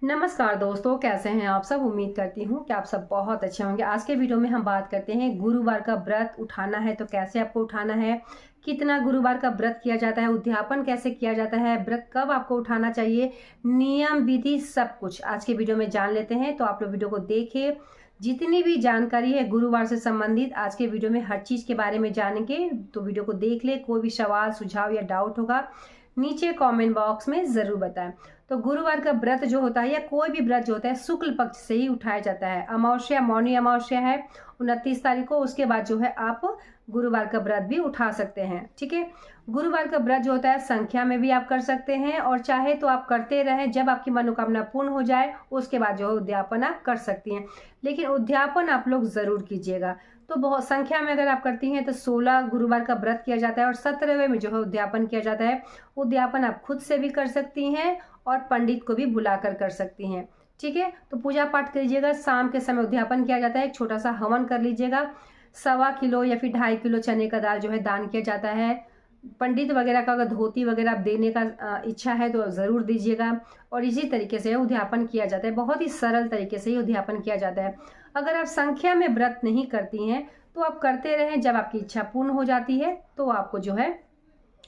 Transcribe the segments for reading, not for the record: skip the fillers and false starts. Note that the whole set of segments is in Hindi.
नमस्कार दोस्तों, कैसे हैं आप सब। उम्मीद करती हूँ कि आप सब बहुत अच्छे होंगे। आज के वीडियो में हम बात करते हैं गुरुवार का व्रत उठाना है तो कैसे आपको उठाना है, कितना गुरुवार का व्रत किया जाता है, उद्यापन कैसे किया जाता है, व्रत कब आपको उठाना चाहिए, नियम विधि सब कुछ आज के वीडियो में जान लेते हैं। तो आप लोग वीडियो को देखिए। जितनी भी जानकारी है गुरुवार से संबंधित आज के वीडियो में हर चीज़ के बारे में जानेंगे, तो वीडियो को देख ले। कोई भी सवाल सुझाव या डाउट होगा नीचे कमेंट बॉक्स में ज़रूर बताएं। तो गुरुवार का व्रत जो होता है या कोई भी व्रत जो होता है शुक्ल पक्ष से ही उठाया जाता है। अमावस्या मौनी अमावस्या है 29 तारीख को, उसके बाद जो है आप गुरुवार का व्रत भी उठा सकते हैं। ठीक है, गुरुवार का व्रत जो होता है संख्या में भी आप कर सकते हैं और चाहे तो आप करते रहें, जब आपकी मनोकामना पूर्ण हो जाए उसके बाद जो है उद्यापन आप कर सकती हैं। लेकिन उद्यापन आप लोग जरूर कीजिएगा। तो बहुत संख्या में अगर आप करती हैं तो 16 गुरुवार का व्रत किया जाता है और 17वें में जो है उद्यापन किया जाता है। उद्यापन आप खुद से भी कर सकती हैं और पंडित को भी बुलाकर कर सकती हैं। ठीक है, तो पूजा पाठ करिएगा। शाम के समय उद्यापन किया जाता है, एक छोटा सा हवन कर लीजिएगा। 1.25 किलो या फिर 2.5 किलो चने का दाल जो है दान किया जाता है। पंडित वगैरह का अगर धोती वगैरह आप देने का इच्छा है तो ज़रूर दीजिएगा। और इसी तरीके से उद्यापन किया जाता है, बहुत ही सरल तरीके से ही उद्यापन किया जाता है। अगर आप संख्या में व्रत नहीं करती हैं तो आप करते रहें, जब आपकी इच्छा पूर्ण हो जाती है तो आपको जो है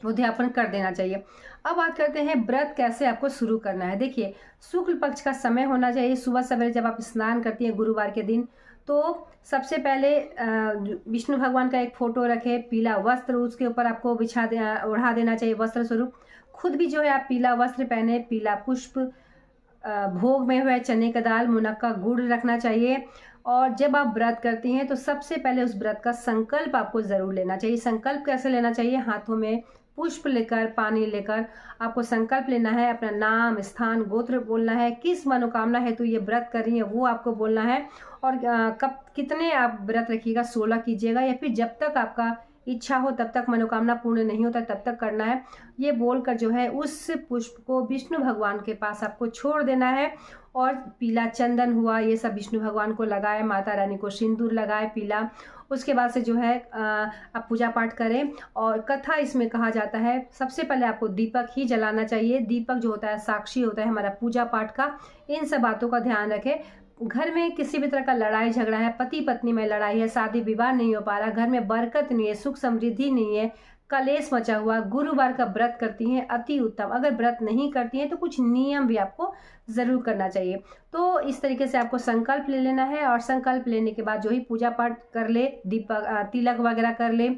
उद्यापन कर देना चाहिए। अब बात करते हैं व्रत कैसे आपको शुरू करना है। देखिए, शुक्ल पक्ष का समय होना चाहिए सुबह सवेरे जब आप स्नान करती हैं गुरुवार के दिन। तो सबसे पहले विष्णु भगवान का एक फोटो रखें, पीला वस्त्र उसके ऊपर आपको ओढ़ा देना चाहिए वस्त्र स्वरूप। खुद भी जो है आप पीला वस्त्र पहने, पीला पुष्प, भोग में हुए चने का दाल, मुनक्का गुड़ रखना चाहिए। और जब आप व्रत करती हैं तो सबसे पहले उस व्रत का संकल्प आपको जरूर लेना चाहिए। संकल्प कैसे लेना चाहिए, हाथों में पुष्प लेकर, पानी लेकर आपको संकल्प लेना है। अपना नाम, स्थान, गोत्र बोलना है। किस मनोकामना है तो ये व्रत कर रही है वो आपको बोलना है। और कब कितने आप व्रत रखिएगा, 16 कीजिएगा या फिर जब तक आपका इच्छा हो तब तक, मनोकामना पूर्ण नहीं होता तब तक करना है। ये बोलकर जो है उस पुष्प को विष्णु भगवान के पास आपको छोड़ देना है। और पीला चंदन हुआ, ये सब विष्णु भगवान को लगाए, माता रानी को सिंदूर लगाए पीला। उसके बाद से जो है आप पूजा पाठ करें। और कथा इसमें कहा जाता है, सबसे पहले आपको दीपक ही जलाना चाहिए। दीपक जो होता है साक्षी होता है हमारा पूजा पाठ का। इन सब बातों का ध्यान रखें। घर में किसी भी तरह का लड़ाई झगड़ा है, पति पत्नी में लड़ाई है, शादी विवाह नहीं हो पा रहा, घर में बरकत नहीं है, सुख समृद्धि नहीं है, कलेश मचा हुआ, गुरुवार का व्रत करती हैं अति उत्तम। अगर व्रत नहीं करती हैं तो कुछ नियम भी आपको जरूर करना चाहिए। तो इस तरीके से आपको संकल्प ले लेना है और संकल्प लेने के बाद जो ही पूजा पाठ कर ले, दीपक तिलक वगैरह कर ले।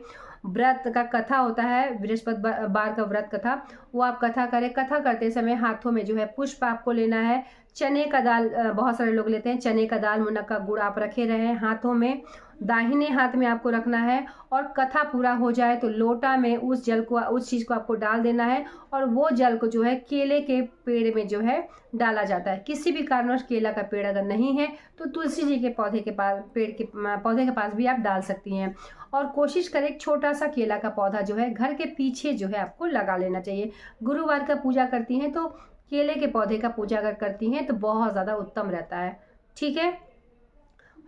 व्रत का कथा होता है, बृहस्पतिवार का व्रत कथा, वो आप कथा करें। कथा करते समय हाथों में जो है पुष्प आपको लेना है। चने का दाल बहुत सारे लोग लेते हैं, चने का दाल, मुनक्का गुड़ आप रखे रहें हाथों में। दाहिने हाथ में आपको रखना है और कथा पूरा हो जाए तो लोटा में उस जल को, उस चीज़ को आपको डाल देना है। और वो जल को जो है केले के पेड़ में जो है डाला जाता है। किसी भी कारणवश केला का पेड़ अगर नहीं है तो तुलसी जी के पौधे के पास, पेड़ के पौधे के पास भी आप डाल सकती हैं। और कोशिश करें एक छोटा सा केला का पौधा जो है घर के पीछे जो है आपको लगा लेना चाहिए। गुरुवार का पूजा करती हैं तो केले के पौधे का पूजा अगर करती हैं तो बहुत ज़्यादा उत्तम रहता है। ठीक है,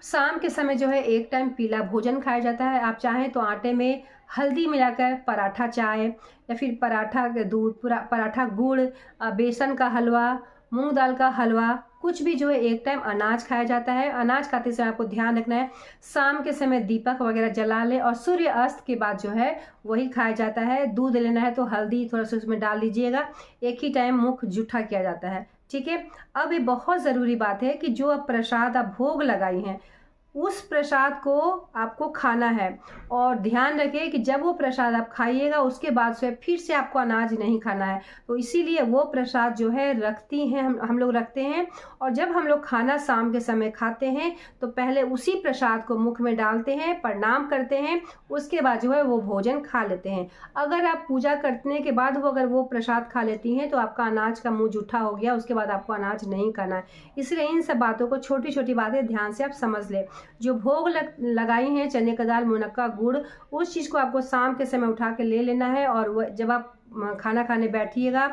शाम के समय जो है एक टाइम पीला भोजन खाया जाता है। आप चाहें तो आटे में हल्दी मिलाकर पराठा चाय या फिर पराठा दूध, पराठा गुड़, बेसन का हलवा, मूंग दाल का हलवा, कुछ भी जो है एक टाइम अनाज खाया जाता है। अनाज खाते समय आपको ध्यान रखना है शाम के समय दीपक वगैरह जला ले और सूर्य अस्त के बाद जो है वही खाया जाता है। दूध लेना है तो हल्दी थोड़ा सा उसमें डाल लीजिएगा। एक ही टाइम मुख जूठा किया जाता है। ठीक है, अब ये बहुत ज़रूरी बात है कि जो अब प्रसाद आप भोग लगाई हैं उस प्रसाद को आपको खाना है। और ध्यान रखिए कि जब वो प्रसाद आप खाइएगा उसके बाद से फिर से आपको अनाज नहीं खाना है। तो इसीलिए वो प्रसाद जो है रखती हैं, हम लोग रखते हैं। और जब हम लोग खाना शाम के समय खाते हैं तो पहले उसी प्रसाद को मुख में डालते हैं, प्रणाम करते हैं, उसके बाद जो है वो भोजन खा लेते हैं। अगर आप पूजा करने के बाद अगर वो प्रसाद खा लेती हैं तो आपका अनाज का मुँह जूठा हो गया, उसके बाद आपको अनाज नहीं खाना है। इसलिए इन सब बातों को, छोटी छोटी बातें ध्यान से आप समझ लें। जो भोग लगाई हैं चने का दाल, मुनक्का गुड़, उस चीज़ को आपको शाम के समय उठा के ले लेना है। और जब आप खाना खाने बैठिएगा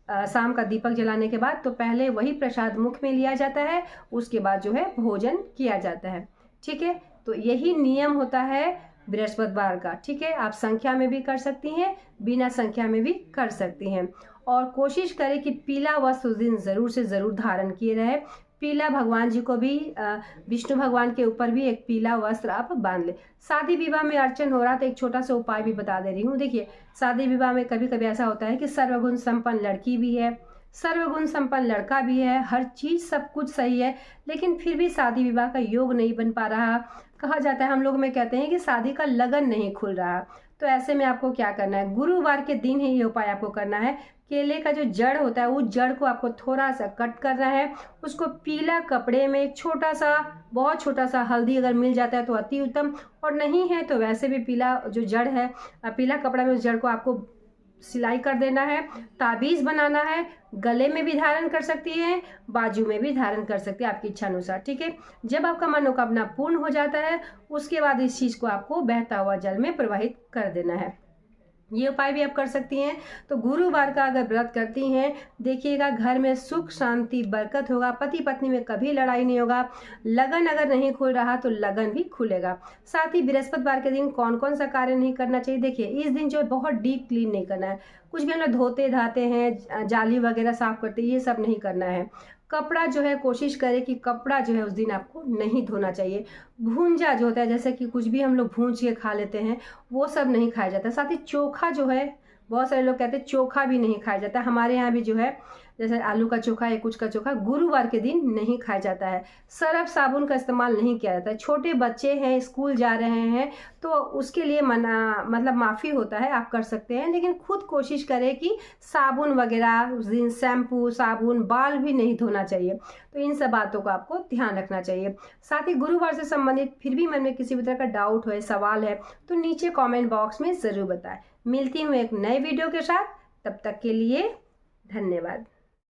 शाम का दीपक जलाने के बाद तो पहले वही प्रसाद मुख में लिया जाता है, उसके बाद जो है भोजन किया जाता है। ठीक है, तो यही नियम होता है बृहस्पतिवार का। ठीक है, आप संख्या में भी कर सकती हैं, बिना संख्या में भी कर सकती हैं। और कोशिश करें कि पीला वस्त्र उस दिन ज़रूर से ज़रूर धारण किए रहे। पीला भगवान जी को भी विष्णु भगवान के ऊपर भी एक पीला वस्त्र आप बांध ले। शादी विवाह में अर्चन हो रहा तो एक छोटा सा उपाय भी बता दे रही हूँ। देखिए, शादी विवाह में कभी कभी ऐसा होता है कि सर्वगुण संपन्न लड़की भी है, सर्वगुण संपन्न लड़का भी है, हर चीज़ सब कुछ सही है, लेकिन फिर भी शादी विवाह का योग नहीं बन पा रहा। कहा जाता है, हम लोग में कहते हैं कि शादी का लगन नहीं खुल रहा। तो ऐसे में आपको क्या करना है, गुरुवार के दिन ही ये उपाय आपको करना है। केले का जो जड़ होता है, उस जड़ को आपको थोड़ा सा कट करना है, उसको पीला कपड़े में एक छोटा सा, बहुत छोटा सा हल्दी अगर मिल जाता है तो अति उत्तम, और नहीं है तो वैसे भी पीला जो जड़ है, पीला कपड़ा में उस जड़ को आपको सिलाई कर देना है। ताबीज बनाना है, गले में भी धारण कर सकती है, बाजू में भी धारण कर सकती है, आपकी इच्छा अनुसार। ठीक है, जब आपका मनोकामना पूर्ण हो जाता है उसके बाद इस चीज़ को आपको बहता हुआ जल में प्रवाहित कर देना है। ये उपाय भी आप कर सकती हैं। तो गुरुवार का अगर व्रत करती हैं, देखिएगा घर में सुख शांति बरकत होगा, पति पत्नी में कभी लड़ाई नहीं होगा, लगन अगर नहीं खुल रहा तो लगन भी खुलेगा। साथ ही बृहस्पतिवार के दिन कौन कौन सा कार्य नहीं करना चाहिए, देखिए इस दिन जो है बहुत डीप क्लीन नहीं करना है, कुछ भी हम लोग धोते धाते हैं, जाली वगैरह साफ करते हैं, ये सब नहीं करना है। कपड़ा जो है कोशिश करें कि कपड़ा जो है उस दिन आपको नहीं धोना चाहिए। भूंजा जो होता है, जैसे कि कुछ भी हम लोग भूंज के खा लेते हैं, वो सब नहीं खाया जाता। साथ ही चोखा जो है, बहुत सारे लोग कहते हैं चोखा भी नहीं खाया जाता, हमारे यहाँ भी जो है जैसे आलू का चोखा या कुछ का चोखा गुरुवार के दिन नहीं खाया जाता है। सरफ साबुन का इस्तेमाल नहीं किया जाता है। छोटे बच्चे हैं, स्कूल जा रहे हैं, तो उसके लिए मतलब माफ़ी होता है, आप कर सकते हैं, लेकिन खुद कोशिश करें कि साबुन वगैरह उस दिन, शैम्पू साबुन, बाल भी नहीं धोना चाहिए। तो इन सब बातों को आपको ध्यान रखना चाहिए। साथ ही गुरुवार से संबंधित फिर भी मन में किसी भी तरह का डाउट है, सवाल है, तो नीचे कॉमेंट बॉक्स में ज़रूर बताएं। मिलती हूँ एक नए वीडियो के साथ, तब तक के लिए धन्यवाद।